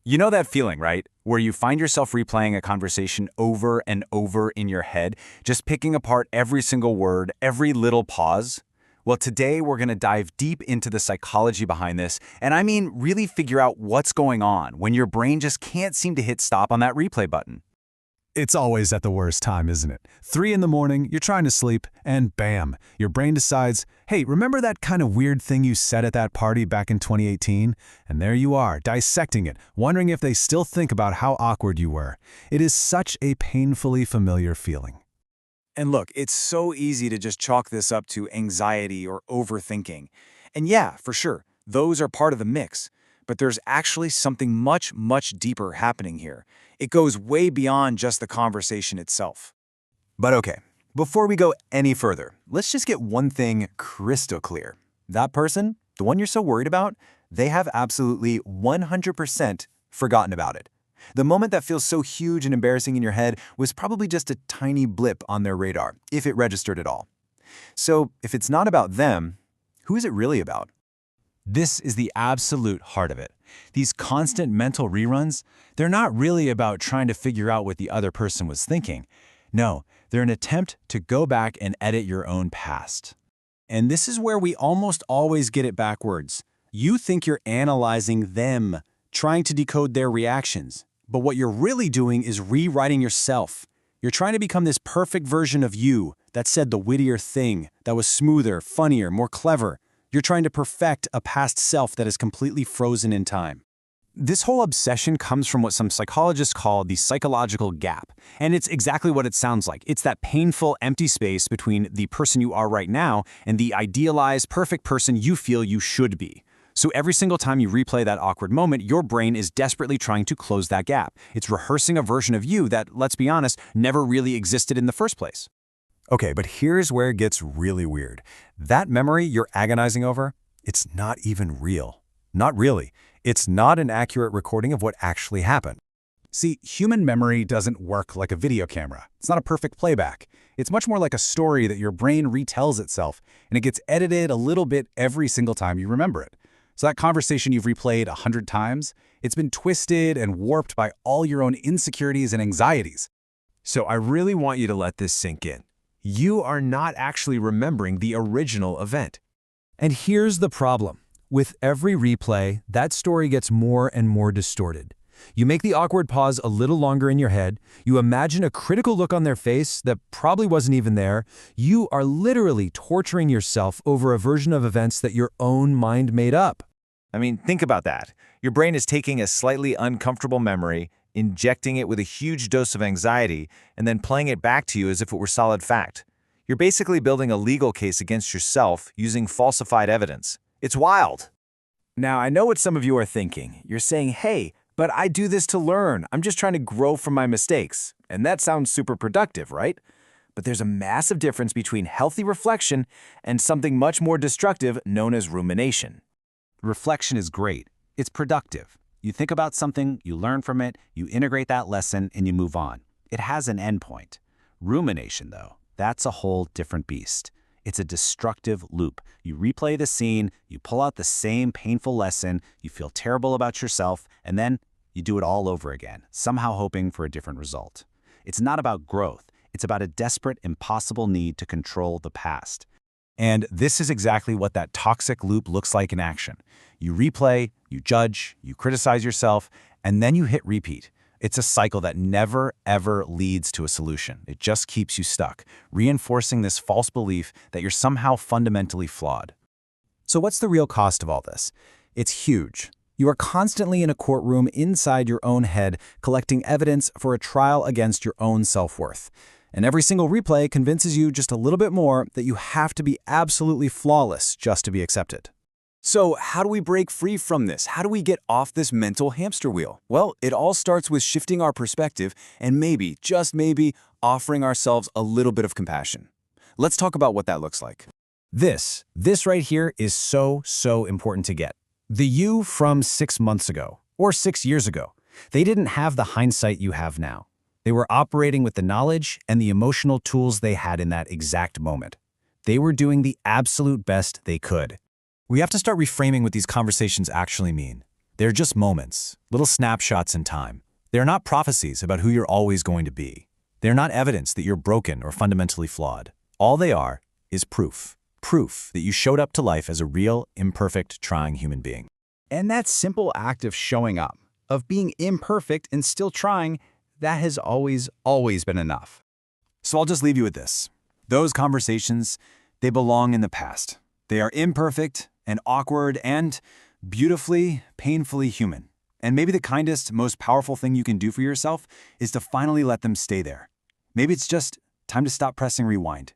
You know that feeling, right? Where you find yourself replaying a conversation over and over in your head, just picking apart every single word, every little pause? Well, today we're going to dive deep into the psychology behind this, and I mean really figure out what's going on when your brain just can't seem to hit stop on that replay button. It's always at the worst time, isn't it? 3 in the morning, you're trying to sleep, and bam, your brain decides, hey, remember that kind of weird thing you said at that party back in 2018? And there you are, dissecting it, wondering if they still think about how awkward you were. It is such a painfully familiar feeling. And look, it's so easy to just chalk this up to anxiety or overthinking. And yeah, for sure, those are part of the mix. But there's actually something much, much deeper happening here. It goes way beyond just the conversation itself. But okay, before we go any further, let's just get one thing crystal clear. That person, the one you're so worried about, they have absolutely 100% forgotten about it. The moment that feels so huge and embarrassing in your head was probably just a tiny blip on their radar, if it registered at all. So if it's not about them, who is it really about? This is the absolute heart of it. These constant mental reruns, they're not really about trying to figure out what the other person was thinking. No, they're an attempt to go back and edit your own past. And this is where we almost always get it backwards. You think you're analyzing them, trying to decode their reactions. But what you're really doing is rewriting yourself. You're trying to become this perfect version of you that said the wittier thing, that was smoother, funnier, more clever. You're trying to perfect a past self that is completely frozen in time. This whole obsession comes from what some psychologists call the psychological gap. And it's exactly what it sounds like. It's that painful, empty space between the person you are right now and the idealized, perfect person you feel you should be. So every single time you replay that awkward moment, your brain is desperately trying to close that gap. It's rehearsing a version of you that, let's be honest, never really existed in the first place. Okay, but here's where it gets really weird. That memory you're agonizing over, it's not even real. Not really. It's not an accurate recording of what actually happened. See, human memory doesn't work like a video camera. It's not a perfect playback. It's much more like a story that your brain retells itself, and it gets edited a little bit every single time you remember it. So that conversation you've replayed 100 times, it's been twisted and warped by all your own insecurities and anxieties. So I really want you to let this sink in. You are not actually remembering the original event. And here's the problem. With every replay, that story gets more and more distorted. You make the awkward pause a little longer in your head. You imagine a critical look on their face that probably wasn't even there. You are literally torturing yourself over a version of events that your own mind made up. I mean, think about that. Your brain is taking a slightly uncomfortable memory, injecting it with a huge dose of anxiety, and then playing it back to you as if it were solid fact. You're basically building a legal case against yourself using falsified evidence. It's wild. Now, I know what some of you are thinking. You're saying, hey, but I do this to learn. I'm just trying to grow from my mistakes. And that sounds super productive, right? But there's a massive difference between healthy reflection and something much more destructive known as rumination. Reflection is great. It's productive. You think about something, you learn from it, you integrate that lesson, and you move on. It has an endpoint. Rumination, though, that's a whole different beast. It's a destructive loop. You replay the scene, you pull out the same painful lesson, you feel terrible about yourself, and then you do it all over again, somehow hoping for a different result. It's not about growth. It's about a desperate, impossible need to control the past. And this is exactly what that toxic loop looks like in action. You replay, you judge, you criticize yourself, and then you hit repeat. It's a cycle that never, ever leads to a solution. It just keeps you stuck, reinforcing this false belief that you're somehow fundamentally flawed. So what's the real cost of all this? It's huge. You are constantly in a courtroom inside your own head, collecting evidence for a trial against your own self-worth. And every single replay convinces you just a little bit more that you have to be absolutely flawless just to be accepted. So how do we break free from this? How do we get off this mental hamster wheel? Well, it all starts with shifting our perspective and maybe, just maybe, offering ourselves a little bit of compassion. Let's talk about what that looks like. This right here is so important to get. The you from 6 months ago, or 6 years ago, they didn't have the hindsight you have now. They were operating with the knowledge and the emotional tools they had in that exact moment. They were doing the absolute best they could. We have to start reframing what these conversations actually mean. They're just moments, little snapshots in time. They're not prophecies about who you're always going to be. They're not evidence that you're broken or fundamentally flawed. All they are is proof. Proof that you showed up to life as a real, imperfect, trying human being. And that simple act of showing up, of being imperfect and still trying, that has always been enough. So I'll just leave you with this. Those conversations, they belong in the past. They are imperfect and awkward and beautifully, painfully human. And maybe the kindest, most powerful thing you can do for yourself is to finally let them stay there. Maybe it's just time to stop pressing rewind